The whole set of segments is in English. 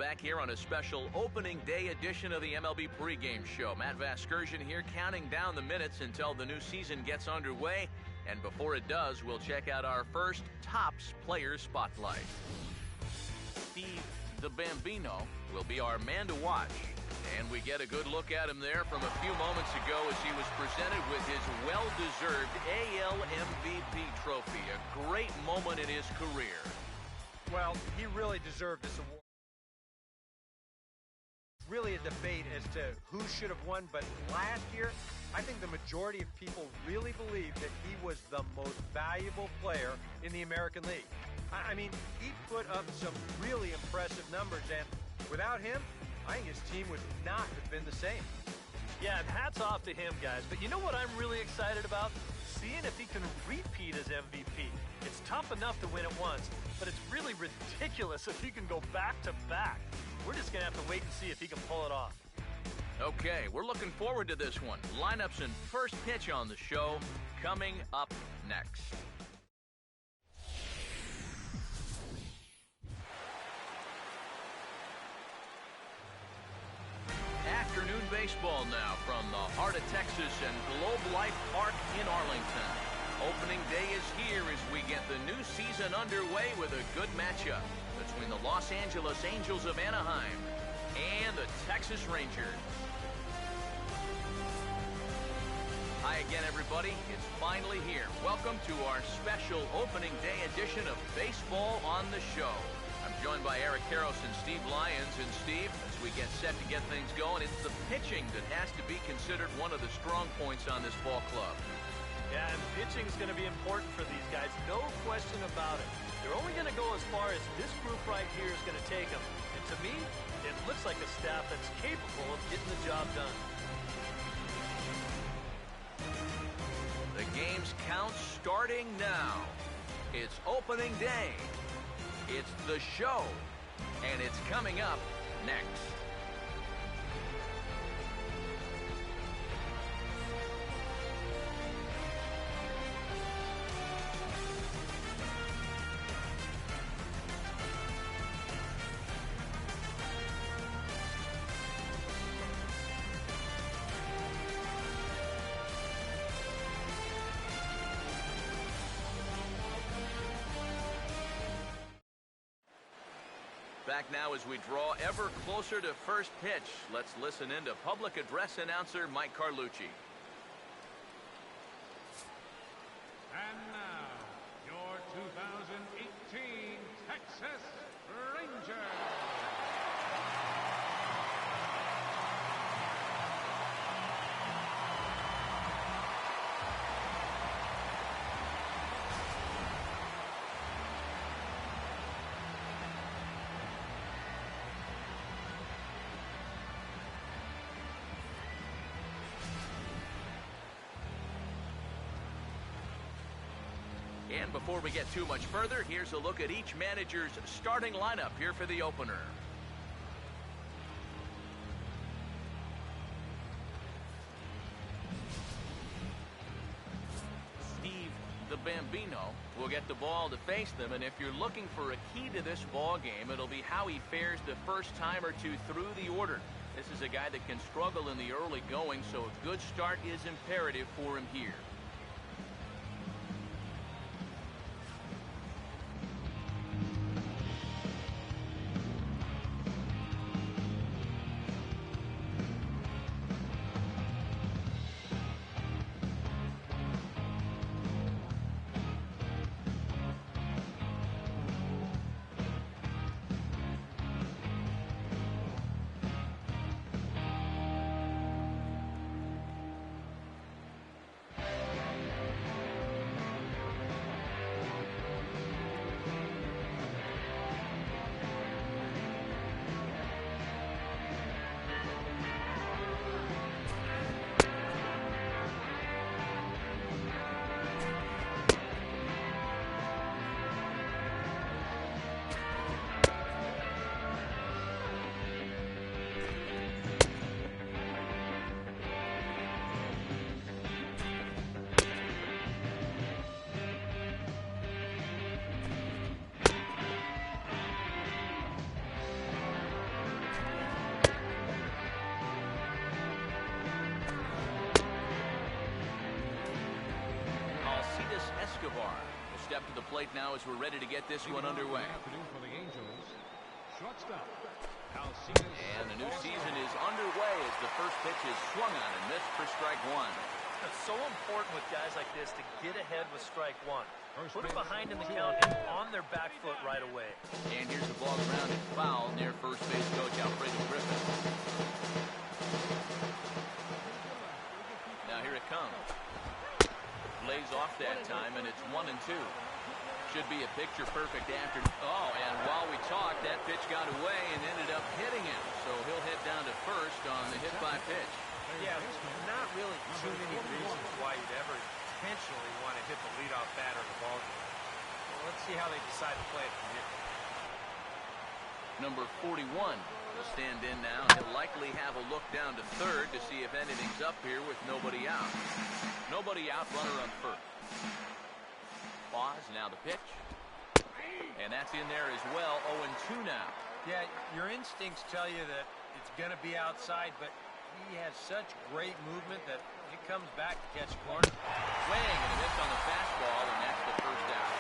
back here on a special opening day edition of the MLB pregame show. Matt Vasgersian here, counting down the minutes until the new season gets underway. And before it does, we'll check out our first Topps Player Spotlight. Steve the Bambino will be our man to watch. And we get a good look at him there from a few moments ago as he was presented with his well-deserved AL MVP trophy. A great moment in his career. Well, he really deserved this award. Really a debate as to who should have won, but last year, I think the majority of people really believed that he was the most valuable player in the American League. I mean, he put up some really impressive numbers, and without him, I think his team would not have been the same. Yeah, and hats off to him, guys. But you know what I'm really excited about? Seeing if he can repeat as MVP. It's tough enough to win it once, but it's really ridiculous if he can go back-to-back. We're just going to have to wait and see if he can pull it off. Okay, we're looking forward to this one. Lineups and first pitch on the show coming up next. Afternoon baseball now from the heart of Texas and Globe Life Park in Arlington. Opening day is here as we get the new season underway with a good matchup between the Los Angeles Angels of Anaheim and the Texas Rangers. Hi again, everybody. It's finally here. Welcome to our special opening day edition of Baseball on the Show. I'm joined by Eric Karros and Steve Lyons. And Steve, as we get set to get things going, it's the pitching that has to be considered one of the strong points on this ball club. Yeah, and pitching is going to be important for these guys. No question about it. They're only going to go as far as this group right here is going to take them. And to me, it looks like a staff that's capable of getting the job done. The game's count starting now. It's opening day. It's the show, and it's coming up next. Back now as we draw ever closer to first pitch. Let's listen in to public address announcer Mike Carlucci. And now, your 2018 Texas Rangers. And before we get too much further, here's a look at each manager's starting lineup here for the opener. Steve the Bambino will get the ball to face them, and if you're looking for a key to this ball game, it'll be how he fares the first time or two through the order. This is a guy that can struggle in the early going, so a good start is imperative for him here. step to the plate now as we're ready to get this one underway. For the Angels, shortstop. And the new season is underway as the first pitch is swung on and missed for strike one. It's so important with guys like this to get ahead with strike one. Put them behind in the count and on their back foot right away. And here's the ball grounded foul near first base coach Alfredo Griffin. Now here it comes. Lays off that time, and it's 1-2. Should be a picture-perfect after. Oh, and while we talked, that pitch got away and ended up hitting him. So he'll head down to first on the hit by pitch. Yeah, there's not really too many reasons why you'd ever intentionally want to hit the leadoff batter in the ballgame. Well, let's see how they decide to play it from here. Number 41 will stand in now. He'll likely have a look down to third to see if anything's up here with nobody out. Nobody out, runner on first. Pause, now the pitch. And that's in there as well, 0-2 now. Yeah, your instincts tell you that it's going to be outside, but he has such great movement that it comes back to catch a corner. Swing and a miss on the fastball, and that's the first out.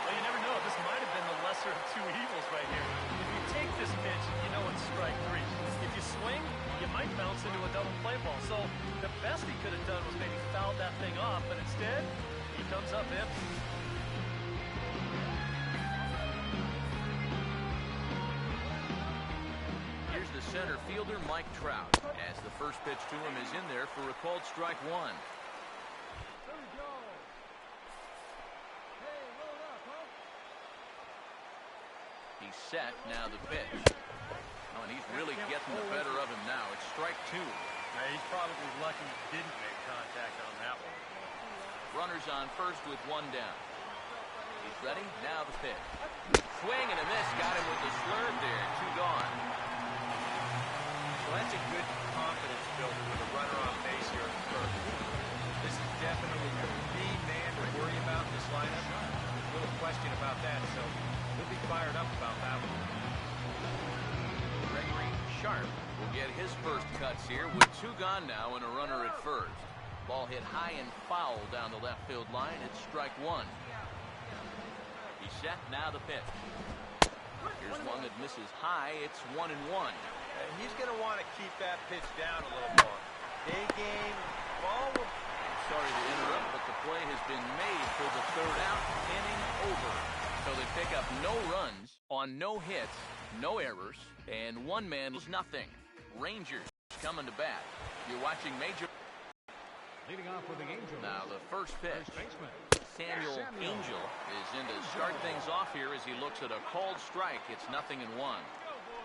Well, you never know. This might have been the lesser of two evils right here. If you take this pitch, you know it's strike three. If you swing, you might bounce into a double play ball. So the best he could have done was maybe foul that thing off, but instead, he comes up empty. Here's the center fielder, Mike Trout, as the first pitch to him is in there for a called strike one. He's set, now the pitch. Oh, and he's really getting the better of him now. It's strike two. Now, he's probably lucky he didn't make contact on that one. Runners on first with one down. He's ready, now the pitch. Swing and a miss, got him with the slurve there, two gone. So that's a good confidence builder with a runner on base here at first. This is definitely the man to worry about in this lineup. Little question about that, so he'll be fired up about that one. Gregory Sharp will get his first cuts here with two gone now and a runner at first. Ball hit high and foul down the left field line. It's strike one. He's set, now the pitch. Here's one that misses high. It's 1-1. He's going to want to keep that pitch down a little more. Day game, ball will... Sorry to interrupt, but the play has been made for the third out, inning over. So they pick up no runs on no hits, no errors, and one man was nothing. Rangers coming to bat. You're watching Major... Leading off for the Angels. Now the first pitch. Samuel Angel is in to start things off here as he looks at a called strike. It's 0-1.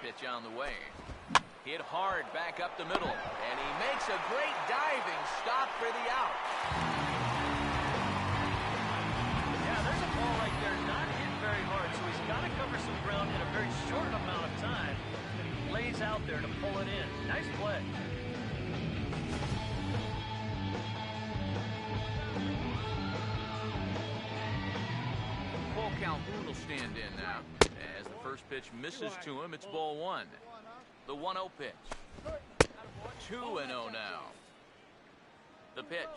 Pitch on the way. Hit hard back up the middle. And he makes a great diving stop for the out. Yeah, there's a ball right there, not hit very hard, so he's got to cover some ground in a very short amount of time. And he lays out there to pull it in. Nice play. Calhoun will stand in now. As the first pitch misses to him, it's ball one. The 1-0 pitch. 2-0 now. The pitch.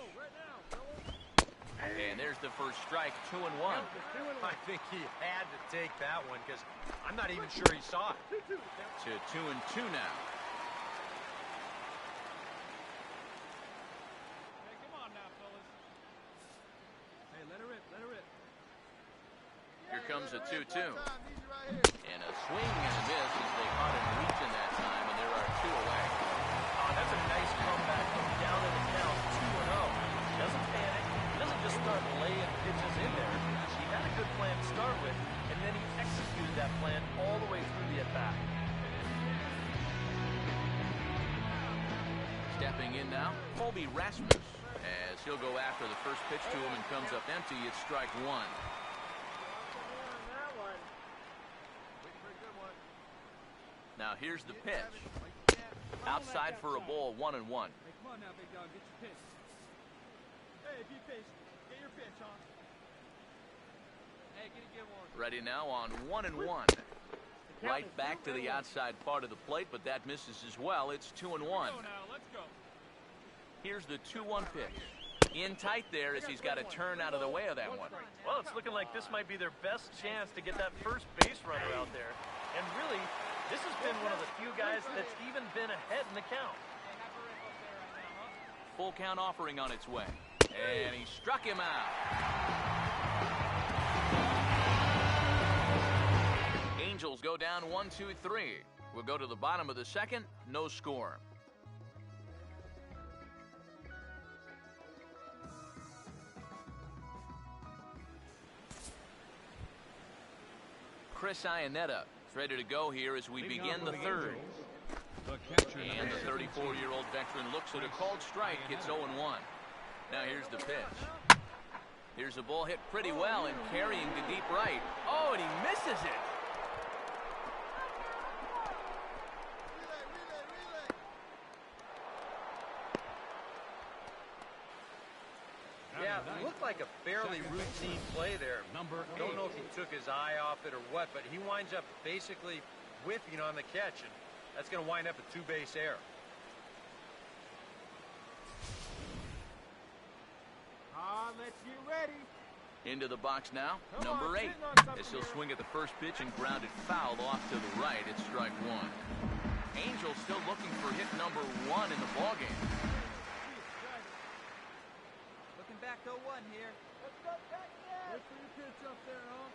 And there's the first strike, 2-1. I think he had to take that one because I'm not even sure he saw it. To 2-2 now. Here comes a 2-2. And a swing and a miss as they caught him reaching that time, and there are two away. Oh, that's a nice comeback from down in the count, 2-0. Doesn't panic, doesn't just start laying pitches in there. He had a good plan to start with, and then he executed that plan all the way through the at-bat. Stepping in now, Colby Rasmus, as he'll go after the first pitch to him and comes up empty. It's strike one. Now here's the pitch. Outside for a ball, 1-1. Hey, come on now, big dog, get your pitch. Hey, if you pitch, get your pitch, huh? Hey, get one. Ready now on 1-1. Right back to the outside part of the plate, but that misses as well. It's 2-1. Go now, let's go. Here's the 2-1 pitch. In tight there as he's got to turn out of the way of that one. Well, it's looking like this might be their best chance to get that first base runner out there. And really, this has been one of the few guys that's even been ahead in the count. Full count offering on its way. And he struck him out. Angels go down 1-2-3. We'll go to the bottom of the second. No score. Chris Iannetta is ready to go here as we begin the third. And the 34-year-old veteran looks at a called strike. It's 0-1. Now here's the pitch. Here's a ball hit pretty well and carrying to deep right. Oh, and he misses it. Yeah, it looked like a fairly routine play there. Don't know if he took his eye off it or what, but he winds up basically whiffing on the catch, and that's going to wind up a two-base error. Let's get ready. Into the box now, number 8. As he'll swing at the first pitch and ground it foul off to the right. It's strike one. Angels still looking for hit number 1 in the ballgame. Looking back to 1 here. Let's go back there. Wait for your pitch up there, huh?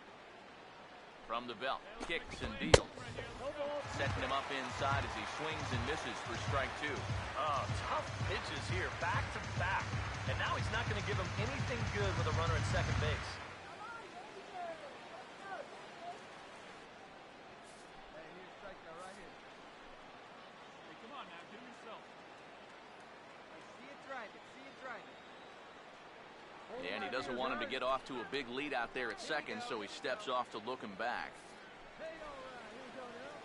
From the belt, kicks and deals. Setting him up inside as he swings and misses for strike 2. Oh, tough pitches here, back to back. And now he's not going to give him anything good with a runner at second base. Hey, here's a strikeout right here. Hey, come on now, give him yourself. Hey, see it drive it, see it drive it. And he doesn't want him to get off to a big lead out there at second, so he steps off to look him back. Hey, all right, here we go now.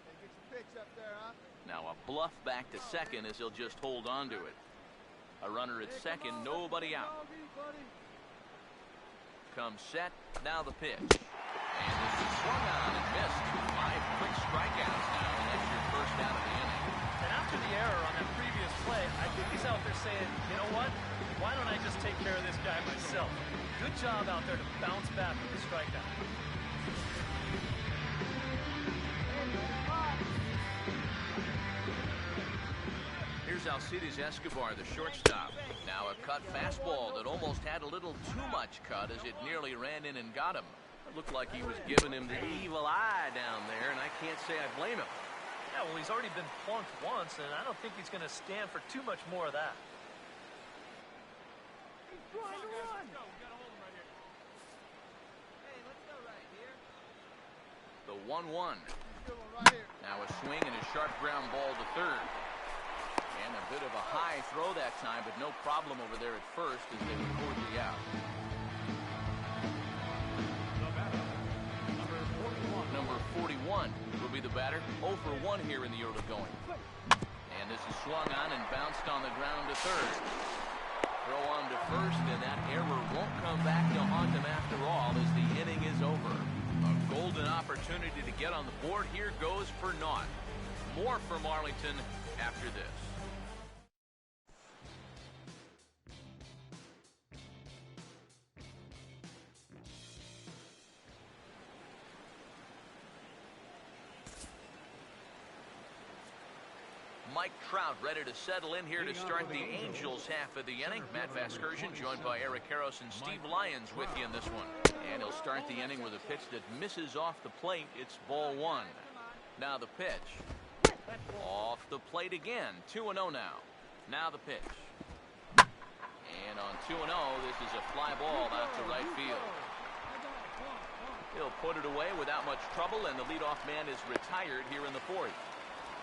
Hey, get your pitch up there, huh? Now a bluff back to second as he'll just hold on to it. A runner at second, nobody out. Comes set, now the pitch. And this is swung on and missed. 5 quick strikeouts now, and that's your first out of the inning. And after the error on that previous play, I think he's out there saying, you know what? Why don't I just take care of this guy myself? Good job out there to bounce back with the strikeout. Here's Alcides Escobar, the shortstop. Now a cut fastball that almost had a little too much cut as it nearly ran in and got him. It looked like he was giving him the evil eye down there, and I can't say I blame him. Yeah, well, he's already been plunked once, and I don't think he's going to stand for too much more of that. He's trying to run. Let's go. We got to hold him right here. Hey, let's go right here. The 1-1. Good one right here. Now a swing and a sharp ground ball to third. And a bit of a high throw that time, but no problem over there at first as they record the out. Number 41 will be the batter. 0 for 1 here in the early going. And this is swung on and bounced on the ground to third. Throw on to first, and that error won't come back to haunt him after all as the inning is over. A golden opportunity to get on the board here goes for naught. More from Arlington after this. Mike Trout ready to settle in here to start the Angels half of the inning. Matt Vasgersian joined by Eric Harris and Steve Lyons with you in this one. And he'll start the inning with a pitch that misses off the plate. It's ball 1. Now the pitch. Off the plate again. 2-0 now. Now the pitch. And on 2-0, this is a fly ball out to right field. He'll put it away without much trouble, and the leadoff man is retired here in the 4th.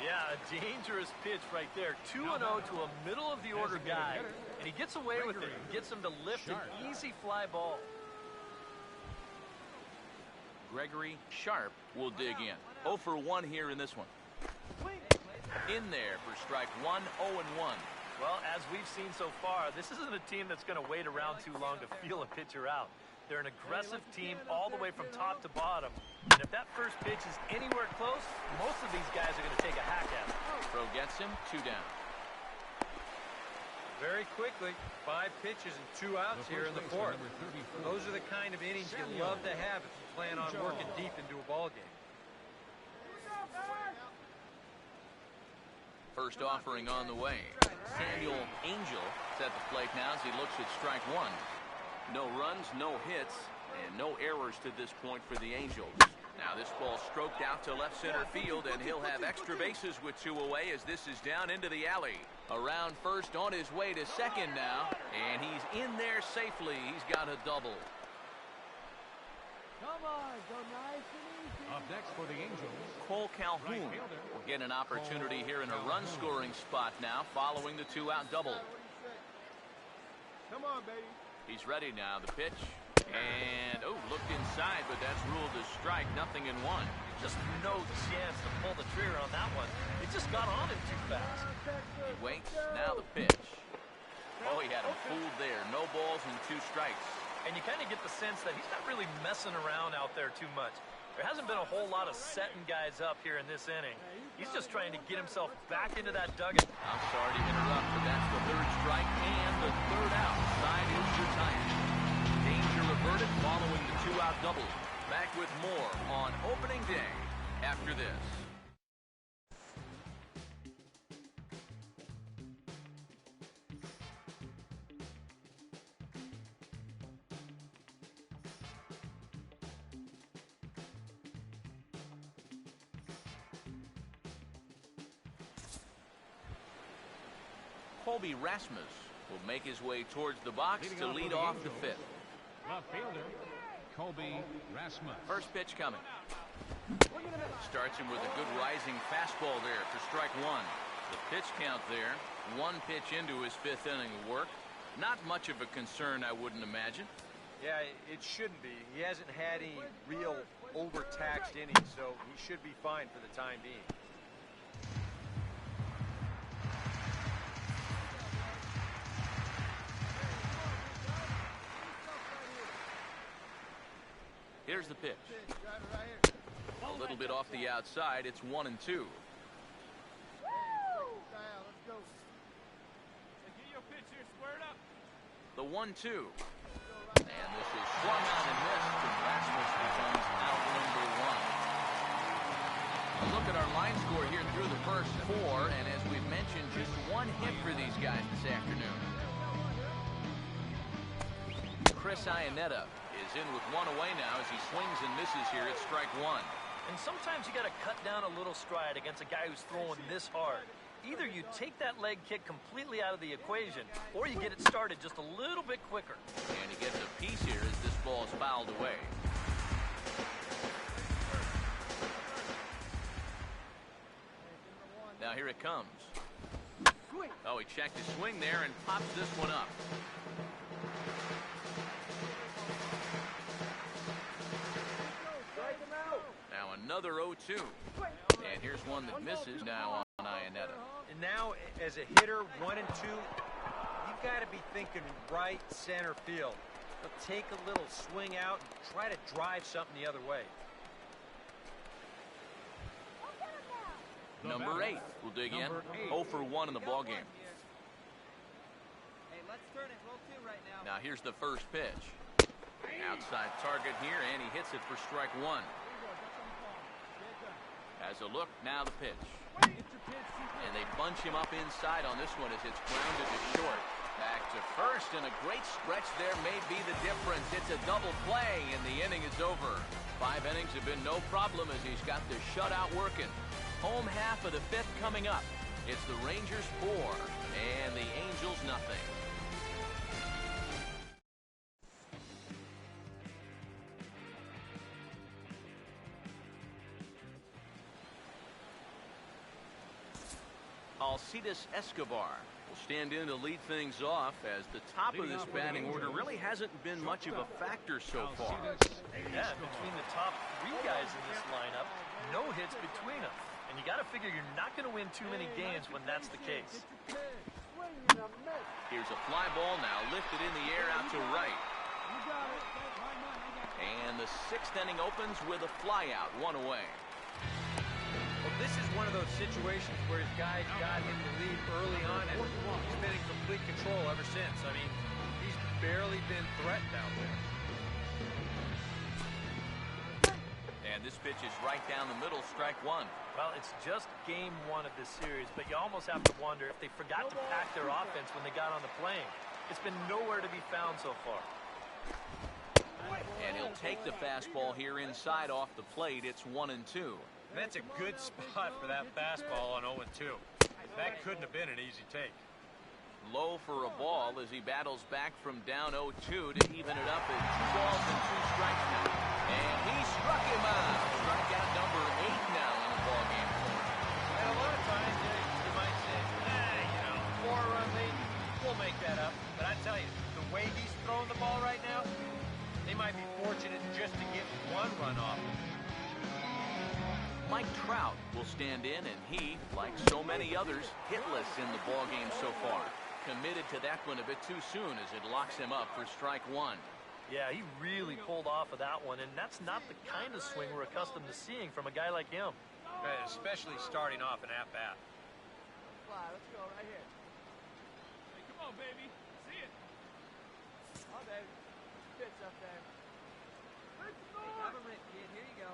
Yeah, a dangerous pitch right there. 2-0 to a middle-of-the-order guy, and he gets away with it. Gets him to lift an easy fly ball. Gregory Sharp will dig in. 0 for 1 here in this one. In there for strike 1, 0-1. Well, as we've seen so far, this isn't a team that's going to wait around too long to feel a pitcher out. They're an aggressive team all the way from top to bottom. And if that first pitch is anywhere close, most of these guys are going to take a hack at it. Throw gets him, 2 down. Very quickly, 5 pitches and 2 outs here in the fourth. Those are the kind of innings you love to have if you plan on working deep into a ball game. First offering on the way. Samuel Angel is at the plate now as he looks at strike 1. No runs, no hits, and no errors to this point for the Angels. Now this ball stroked out to left center field, and he'll have extra bases with 2 away as this is down into the alley. Around first, on his way to second now, and he's in there safely. He's got a double. Come on, go nice and easy. Up next for the Angels, Cole Calhoun will get an opportunity here in a run-scoring spot now following the 2-out double. Come on, baby. He's ready now. The pitch. And, looked inside, but that's ruled a strike. Nothing in 1. Just no chance to pull the trigger on that one. It just got on him too fast. He waits. Now the pitch. Oh, he had him fooled there. No balls and 2 strikes. And you kind of get the sense that he's not really messing around out there too much. There hasn't been a whole lot of setting guys up here in this inning. He's just trying to get himself back into that dugout. I'm sorry to interrupt, but that's the 3rd strike and the 3rd out. Side is your time. Danger reverted following the 2-out double. Back with more on opening day after this. Colby Rasmus will make his way towards the box to lead off the 5th. left fielder, Colby Rasmus. First pitch coming. Starts him with a good rising fastball there for strike 1. The pitch count there, 1 pitch into his 5th inning of work. Not much of a concern, I wouldn't imagine. Yeah, it shouldn't be. He hasn't had any real overtaxed innings, so he should be fine for the time being. Here's the pitch. A little bit off the outside. It's 1-2. The 1-2. And this is swung on and missed, and Rasmus becomes out number 1. A look at our line score here through the first 4, and as we've mentioned, just 1 hit for these guys this afternoon. Chris Iannetta is in with 1 away now as he swings and misses here at strike 1. And sometimes you got to cut down a little stride against a guy who's throwing this hard. Either you take that leg kick completely out of the equation, or you get it started just a little bit quicker. And he gets a piece here as this ball is fouled away. Now here it comes. Oh, he checked his swing there and pops this one up. Now another 0-2. And here's one that misses now on Iannetta. And now, as a hitter, 1 and 2, you've got to be thinking right center field. He'll take a little swing out and try to drive something the other way. Number 8 will dig in. 0 for 1 in the ball game. Hey, let's turn it. Roll 2 right now. Now here's the first pitch. Outside target here, and he hits it for strike 1. As a look, now the pitch. And they bunch him up inside on this one as it's grounded to short. Back to first, and a great stretch there may be the difference. It's a double play, and the inning is over. 5 innings have been no problem as he's got the shutout working. Home half of the 5th coming up. It's the Rangers 4 and the Angels nothing. Alcides Escobar will stand in to lead things off as the top of this batting order really hasn't been much of a factor so far. Yeah, between the top 3 guys in this lineup, no hits between them. And you got to figure you're not going to win too many games when that's the case. Here's a fly ball now lifted in the air out to right. And the sixth inning opens with a fly out, one away. Well, this is one of those situations where his guys got him the lead early on, and he's been in complete control ever since. I mean, he's barely been threatened out there. And this pitch is right down the middle, strike one. Well, it's just game one of this series, but you almost have to wonder if they forgot to pack their offense when they got on the plane. It's been nowhere to be found so far. And he'll take the fastball here inside off the plate. It's 1-2. That's a good spot for that fastball on 0-2. That couldn't have been an easy take. Low for a ball as he battles back from down 0-2 to even it up at 2 balls and 2 strikes now. And he struck him out. Strikeout number 8 now in the ballgame. And a lot of times you might say, you know, 4-run lead, we'll make that up. But I tell you, the way he's throwing the ball right now, they might be fortunate just to get 1 run off. Mike Trout will stand in, and he, like so many others, hitless in the ballgame so far. Committed to that one a bit too soon as it locks him up for strike 1. Yeah, he really pulled off of that one, and that's not the kind of swing we're accustomed to seeing from a guy like him. Especially starting off an at-bat. Fly, let's go right here. Hey, come on, baby. See it. Oh, baby. Pitch up there. Hey, have a rip, kid. Here you go.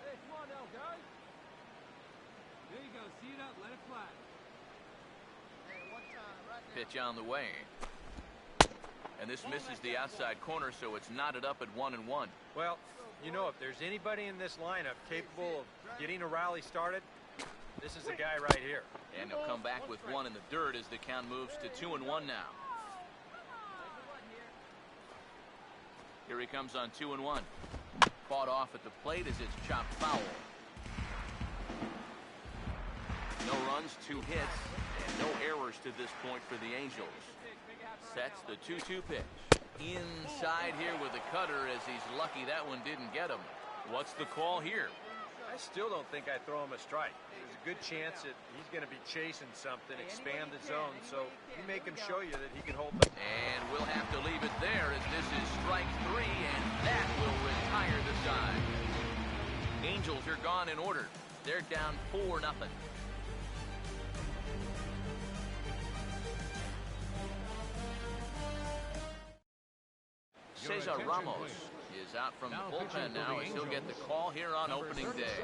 Hey, come on now, guys. There you go. See it up. Let it fly. Hey, one time, right now. Pitch on the way. And this misses the outside corner, so it's knotted up at 1-1. Well, you know, if there's anybody in this lineup capable of getting a rally started, this is the guy right here. And he'll come back with 1 in the dirt as the count moves to 2-1 now. Here he comes on 2-1. Fought off at the plate as it's chopped foul. No runs, 2 hits, and no errors to this point for the Angels. Sets the 2-2 pitch. Inside here with a cutter as he's lucky that one didn't get him. What's the call here? I still don't think I throw him a strike. There's a good chance that he's going to be chasing something, expand the zone, so you make him show you that he can hold them. And we'll have to leave it there as this is strike 3, and that will retire the side. Angels are gone in order. They're down 4-0. Cesar Ramos is out from the bullpen now as he'll get the call here on opening day.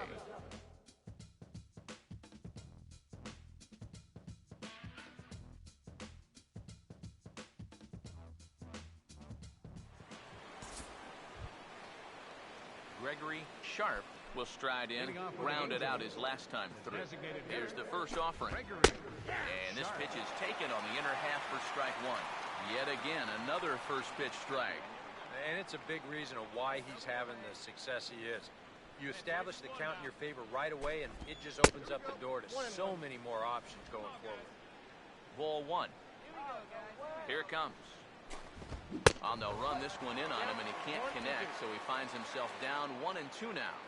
Gregory Sharp will stride in, rounded out his last time through. Here's the first offering. And this pitch is taken on the inner half for strike 1. Yet again, another first pitch strike. And it's a big reason of why he's having the success he is. You establish the count in your favor right away, and it just opens up the door to so many more options going forward. Ball 1. Here it comes. Oh, they'll run this one in on him, and he can't connect, so he finds himself down 1-2 now.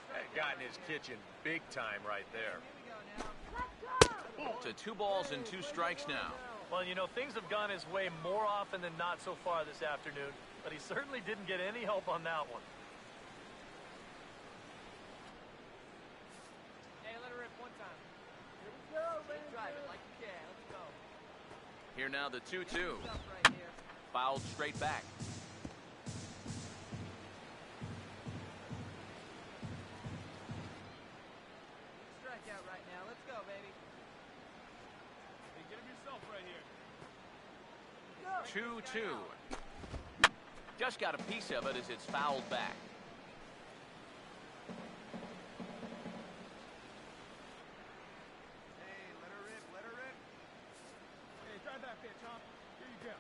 That got in his kitchen big time right there. To 2 balls and 2 strikes now. Well, you know, things have gone his way more often than not so far this afternoon, but he certainly didn't get any help on that one. Hey, let her rip one time. Here we go, man. Drive it like you can. Let's go. Here now the 2-2. Stuff right here. Fouled straight back. Strikeout right now. Let's go, baby. Hey, get him yourself right here. 2-2. Just got a piece of it as it's fouled back. Hey, let her rip. Let her rip. Hey, drive that pitch, huh? Here you go.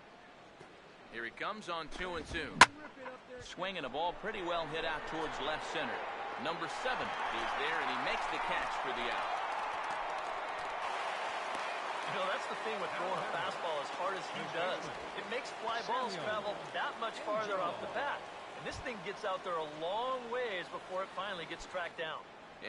Here he comes on 2-2. Rip it up there. Swinging a ball pretty well hit out towards left center. Number 7 is there, and he makes the catch for the out. You know, that's the thing with throwing a fastball as hard as he does. It makes fly balls travel that much farther off the bat. And this thing gets out there a long ways before it finally gets tracked down.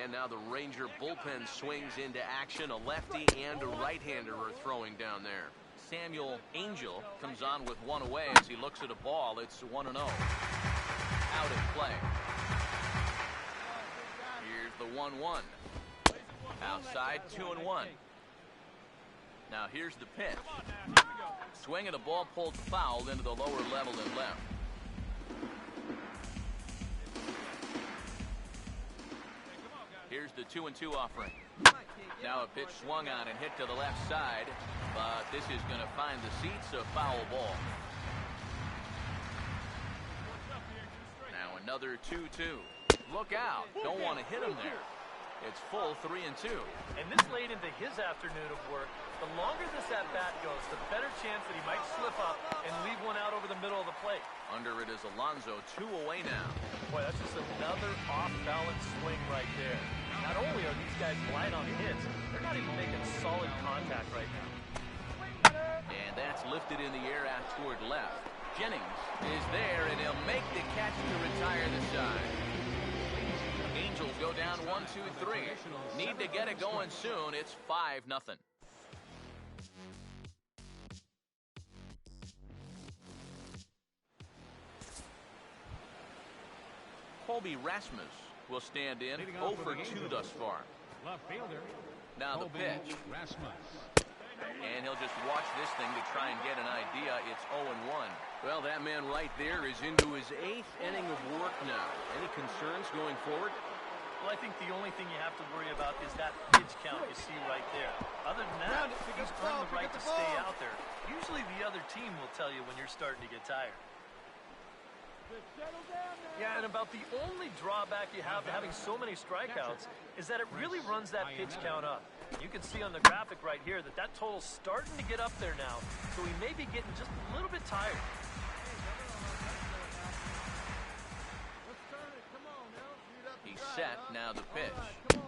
And now the Ranger bullpen swings into action. A lefty and a right-hander are throwing down there. Samuel Angel comes on with one away as he looks at a ball. It's 1-0. Out at play. Here's the 1-1. Outside, 2-1. Now here's the pitch. Swing and the ball pulled foul into the lower level and left. Here's the 2-2 offering. Now a pitch swung on and hit to the left side, but this is going to find the seats, a foul ball. Now another 2-2. Look out. Don't want to hit him there. It's full 3-2. And this late into his afternoon of work, the longer this at-bat goes, the better chance that he might slip up and leave one out over the middle of the plate. Under it is Alonso, 2 away now. Boy, that's just another off-balance swing right there. Not only are these guys light on hits, they're not even making solid contact right now. And that's lifted in the air out toward left. Jennings is there, and he'll make the catch to retire the side. Angels go down 1-2-3. Need to get it going soon. It's 5-0. Colby Rasmus will stand in. 0 for 2 thus far. Left fielder. Now the pitch. Rasmus. And he'll just watch this thing to try and get an idea. It's 0-1. Well, that man right there is into his 8th inning of work now. Any concerns going forward? Well, I think the only thing you have to worry about is that pitch count you see right there. Other than that, he's earned the right to stay out there. Usually the other team will tell you when you're starting to get tired. Yeah, and about the only drawback you have to having so many strikeouts is that it really runs that pitch count up. You can see on the graphic right here that that total's starting to get up there now, so he may be getting just a little bit tired. He's set, now the pitch.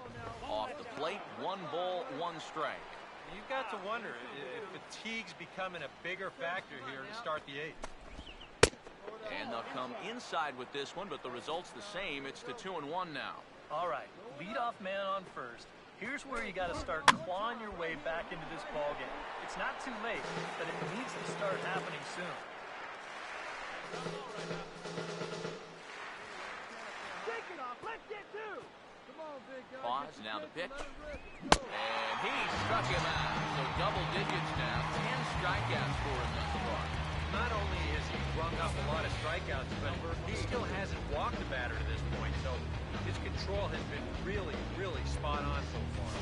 Off the plate, 1 ball, 1 strike. You've got to wonder if fatigue's becoming a bigger factor here to start the 8th. And they'll come inside with this one, but the result's the same. It's the 2-1 now. All right, leadoff man on first. Here's where you got to start clawing your way back into this ball game. It's not too late, but it needs to start happening soon. Pause, now the pitch. And he struck him out. So double digits now. 10 strikeouts for him thus far. Not only has he rung up a lot of strikeouts, but he still hasn't walked a batter to this point. So his control has been really, really spot on so far.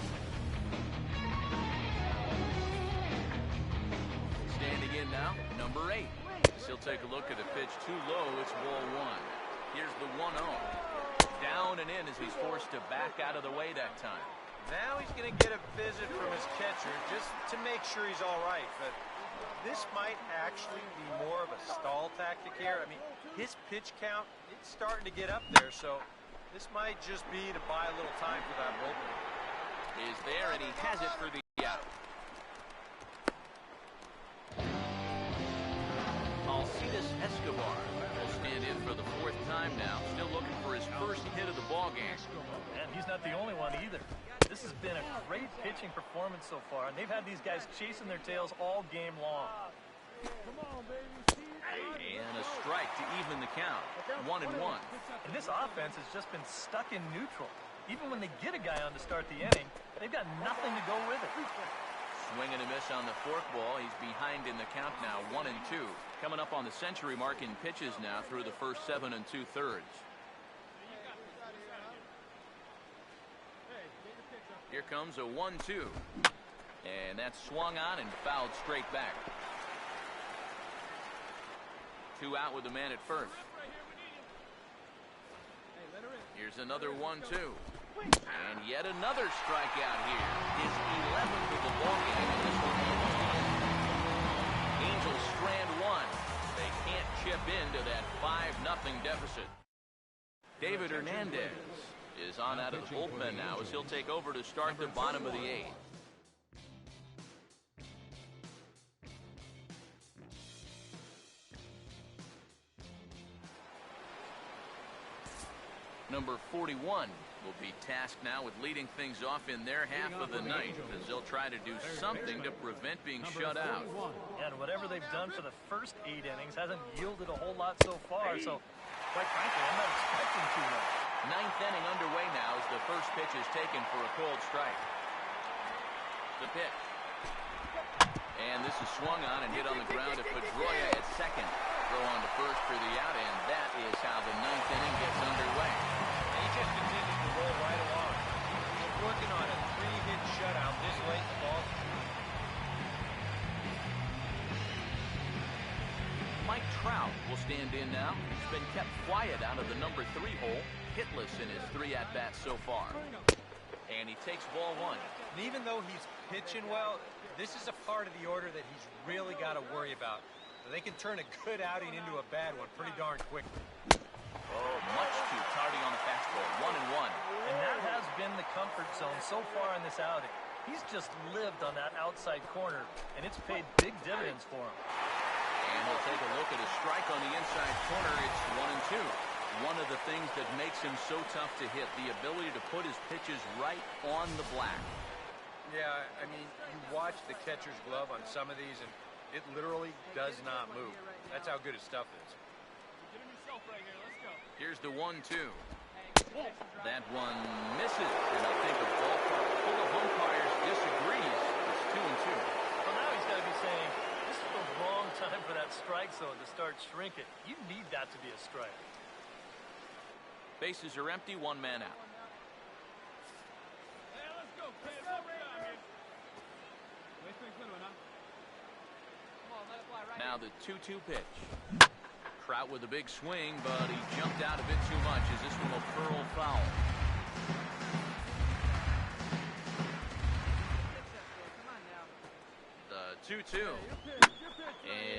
Standing in now, number 8. He'll take a look at a pitch too low. It's ball 1. Here's the 1-0. Down and in as he's forced to back out of the way that time. Now he's going to get a visit from his catcher just to make sure he's all right. But this might actually be more of a stall tactic here. I mean, his pitch count, it's starting to get up there, so this might just be to buy a little time for that bullpen. Is there, and he has it for the out. Alcides Escobar will stand in for the 4th time now. Still looking for his first hit of the ball game. And he's not the only one either. This has been a great pitching performance so far, and they've had these guys chasing their tails all game long. And a strike to even the count. 1-1. And this offense has just been stuck in neutral. Even when they get a guy on to start the inning, they've got nothing to go with it. Swing and a miss on the fork ball. He's behind in the count now, 1-2. Coming up on the century mark in pitches now through the first 7 2/3. Here comes a 1-2. And that's swung on and fouled straight back. 2 out with the man at first. Here's another 1-2. And yet another strikeout here. His 11th of the ballgame, and this one almost in. Angels strand 1. They can't chip into that 5-0 deficit. David Hernandez is on out of the bullpen now as he'll take over to start the bottom of the 8th. Number 41 will be tasked now with leading things off in their half of the ninth, as they'll try to do something to prevent being shut out. Yeah, and whatever they've done for the first 8 innings hasn't yielded a whole lot so far, so quite frankly, I'm not expecting too much. Ninth inning underway now as the first pitch is taken for a cold strike. The pitch. And this is swung on and hit on the ground to Pedroia at second. Throw on to first for the out, and that is how the ninth inning gets underway. He just continues to roll right along. He's working on a 3-hit shutout this late in the ball. Mike Trout will stand in now. He's been kept quiet out of the number 3 hole, hitless in his 3 at-bats so far. And he takes ball 1. And even though he's pitching well, this is a part of the order that he's really got to worry about. They can turn a good outing into a bad one pretty darn quick. Oh, much too tardy on the fastball. 1-1. And that has been the comfort zone so far in this outing. He's just lived on that outside corner, and it's paid big dividends for him. And we'll take a look at a strike on the inside corner. It's 1-2. One of the things that makes him so tough to hit, the ability to put his pitches right on the black. Yeah, I mean, you watch the catcher's glove on some of these, and it literally does not move. That's how good his stuff is. Here's the 1-2. That one misses, and I think a ballpark full of umpires disagrees. It's 2-2. Well, now he's got to be saying, this is the wrong time for that strike zone to start shrinking. You need that to be a strike. Bases are empty, 1 man out. Now the 2-2 pitch. Trout with a big swing, but he jumped out a bit too much as this one will curl foul. The 2-2.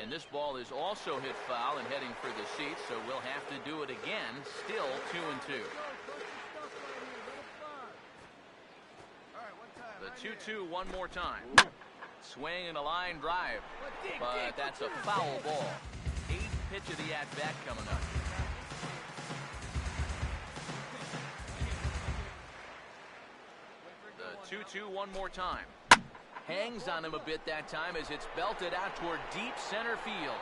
And this ball is also hit foul and heading for the seats, so we'll have to do it again. Still 2-2. The 2-2 one more time. Swing and a line drive, but that's a foul ball. 8th pitch of the at-bat coming up. The 2-2 one more time. Hangs on him a bit that time as it's belted out toward deep center field.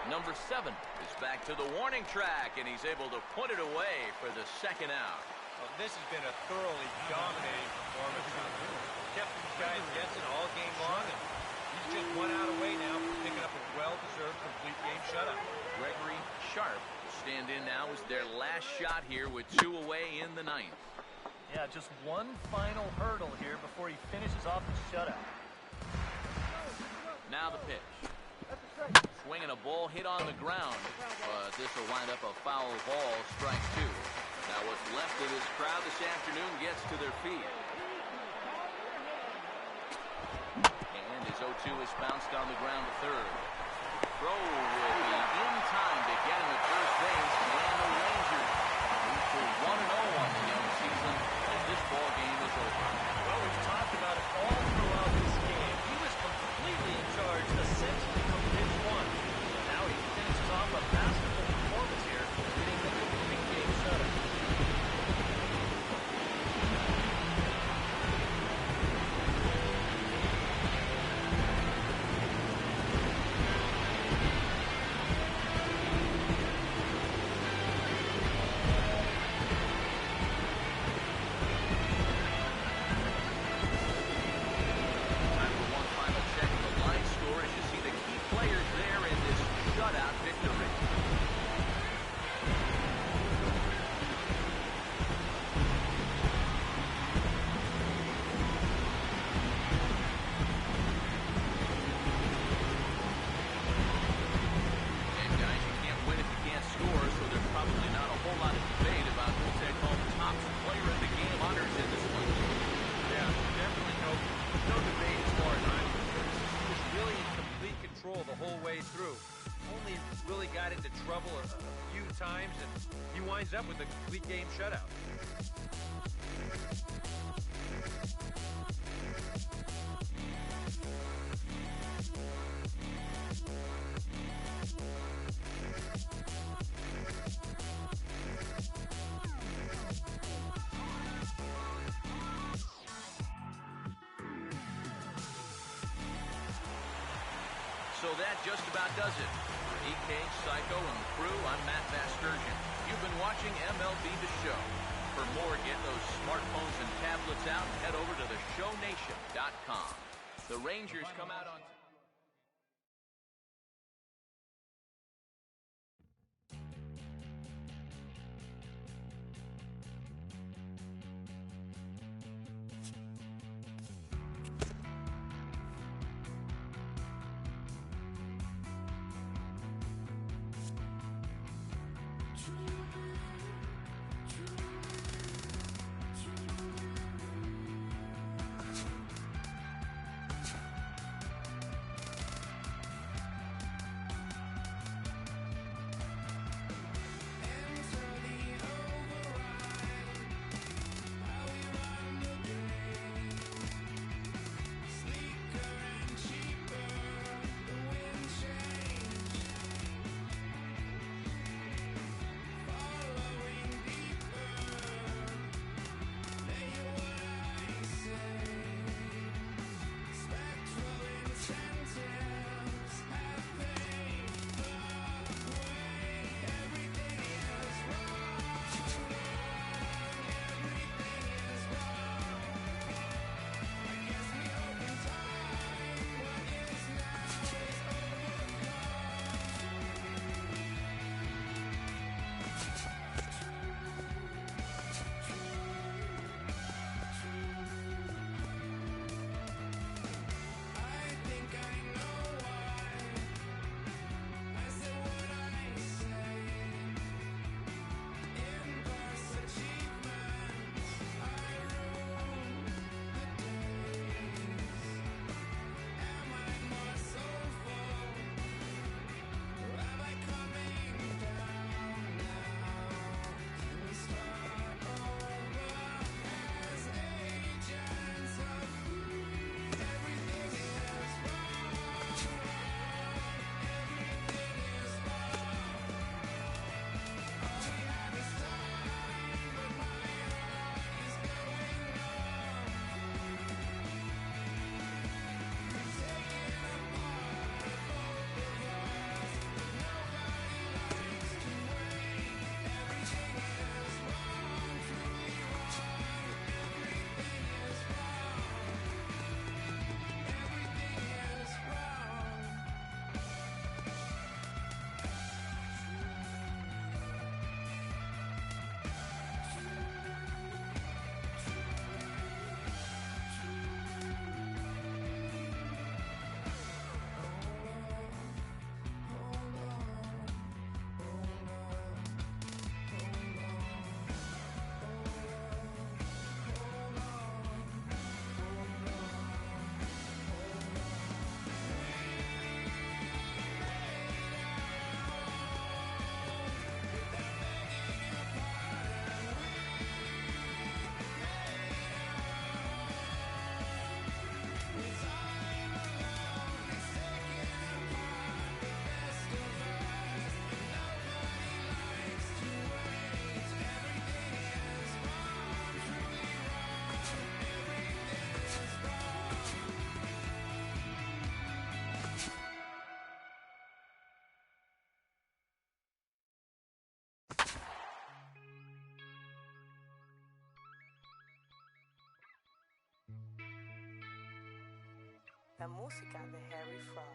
Number 7 is back to the warning track, and he's able to put it away for the second out. Well, this has been a thoroughly dominating performance. Kept these guys guessing all game long, and he's just 1 out away now from picking up a well-deserved complete game shutout. Gregory Sharp will stand in now as their last shot here with 2 away in the 9th. Yeah, just one final hurdle here before he finishes off the shutout. Now the pitch. Swinging a ball hit on the ground, but this will wind up a foul ball, strike 2. Now what's left of this crowd this afternoon gets to their feet. And his 0-2 is bounced on the ground to third. Throw will be in time to get him at first base, and the Rangers move to 1-0 on the young season as this ball game is over. Well, we've talked about it all throughout this game. He was completely in charge, essentially from pitch 1. Now he finishes off a masterful performance here, getting the complete game shutout. Up with a complete game shutout. So that just about does it. For DK, Psycho, and the crew, I'm Matt Vaskersian. You've been watching MLB The Show. For more, get those smartphones and tablets out and head over to theshownation.com. The Rangers come out on... La música de Harry Fraud.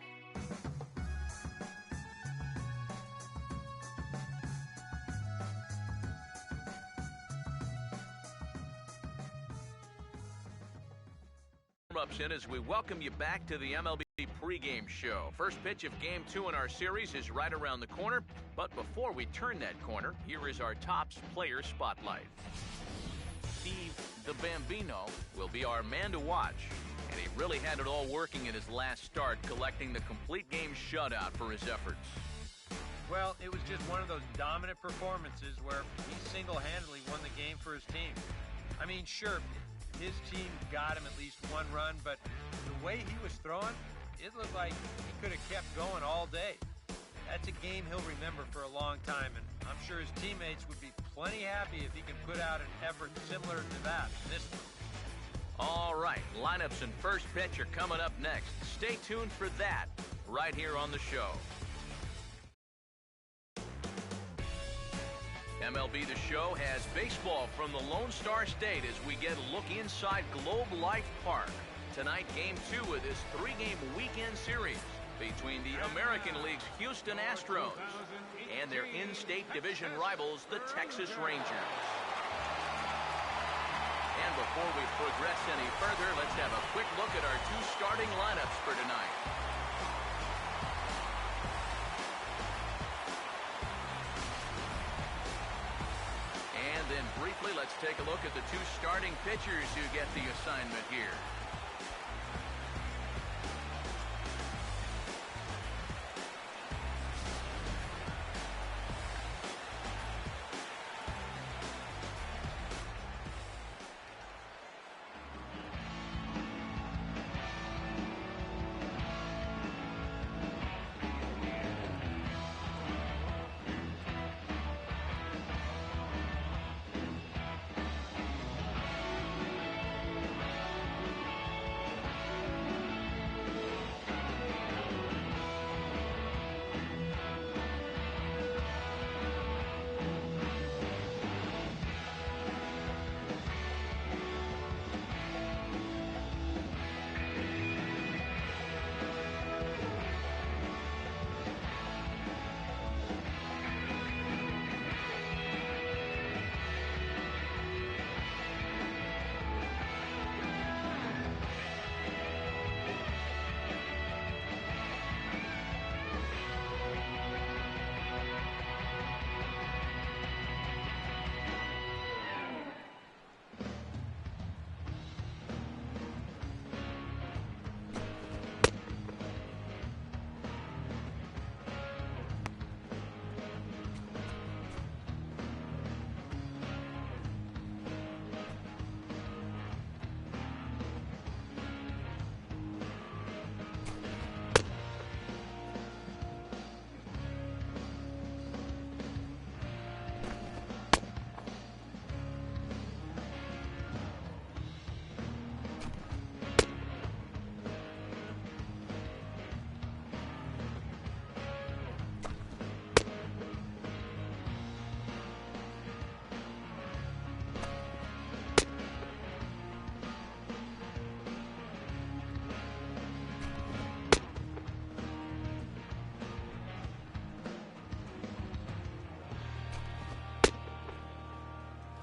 Ups in as we welcome you back to the MLB pregame show. First pitch of Game 2 in our series is right around the corner, but before we turn that corner, here is our Topps player spotlight. Steve the Bambino will be our man to watch, and he really had it all working in his last start, collecting the complete game shutout for his efforts. Well, it was just one of those dominant performances where he single-handedly won the game for his team. I mean, sure, his team got him at least one run, but the way he was throwing, it looked like he could have kept going all day. That's a game he'll remember for a long time, and I'm sure his teammates would be plenty happy if he can put out an effort similar to that in this one. All right, lineups and first pitch are coming up next. Stay tuned for that right here on the show. MLB The Show has baseball from the Lone Star State as we get a look inside Globe Life Park. Tonight, Game 2 of this 3-game weekend series between the American League's Houston Astros and their in-state division rivals, the Texas Rangers. And before we progress any further, let's have a quick look at our 2 starting lineups for tonight. And then briefly, let's take a look at the 2 starting pitchers who get the assignment here.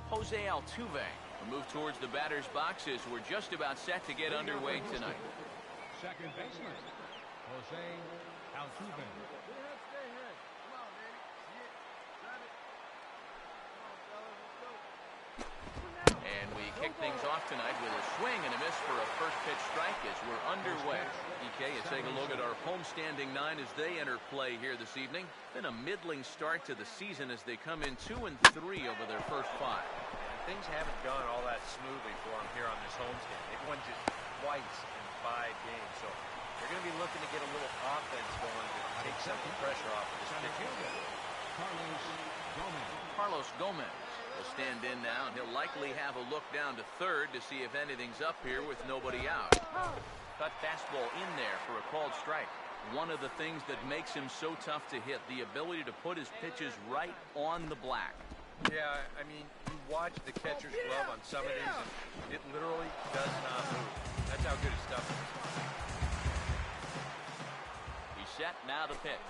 Jose Altuve. A move towards the batter's boxes. We're just about set to get underway tonight. Second baseman, Jose Altuve. Stay ahead. Come on, baby. See it. Grab it. Come on, fellas. Let's go. And we kick things off tonight with a swing and a miss for a first pitch strike as we're underway. EK, you take a look at our homestanding 9 as they enter play here this evening. Been a middling start to the season as they come in 2-3 over their first 5. And things haven't gone all that smoothly for them here on this homestand. They've won just twice in 5 games, so they're going to be looking to get a little offense going to take some of the pressure off of this pitching. Carlos Gomez will stand in now, and he'll likely have a look down to third to see if anything's up here with nobody out. Cut fastball in there for a called strike. One of the things that makes him so tough to hit, the ability to put his pitches right on the black. Yeah, I mean, you watch the catcher's glove on some of these, and it literally does not move. That's how good his stuff is. He's set, now the pitch.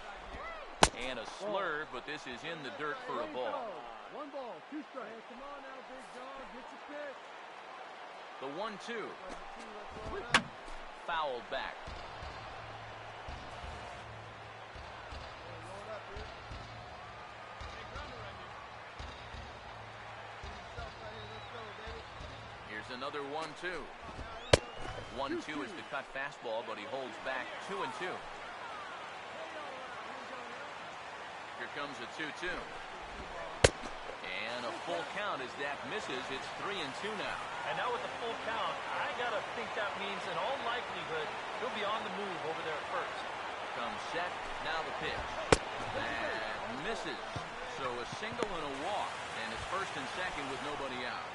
And a slurve, but this is in the dirt for a ball. 1 ball, 2 strikes. Hey, come on now, big dog. Get your pitch. The 1-2. Fouled back. Here's another 1-2. 1-2 is the cut fastball, but he holds back 2-2. Here comes a 2-2. And a full count as that misses. It's 3-2 now. And now with the full count, I gotta think that means in all likelihood he'll be on the move over there at first. Comes set, now the pitch. That misses. So a single and a walk, and it's first and second with nobody out.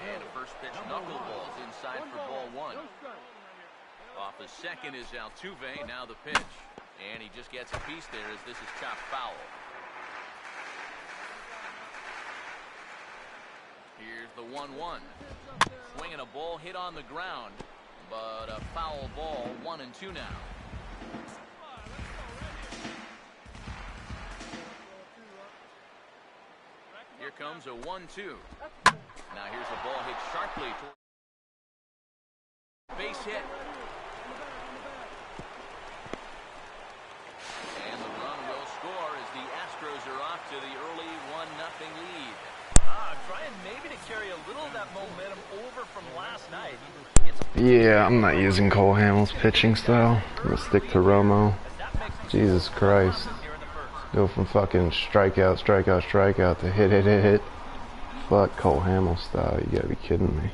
And a first pitch knuckleballs inside for ball 1. Off the second is Altuve. Now the pitch. And he just gets a piece there as this is chopped foul. Here's the 1-1. Swinging a ball hit on the ground, but a foul ball. 1-2 now. Here comes a 1-2. Now here's a ball hit sharply. Base hit. And the run will score as the Astros are off to the early 1-0 lead. Trying maybe to carry a little of that momentum over from last night. Yeah, I'm not using Cole Hamels' pitching style. I'm gonna stick to Romo. Jesus Christ. Go from fucking strikeout, strikeout, strikeout to hit, hit, hit, hit. Fuck Cole Hamels style. You gotta be kidding me.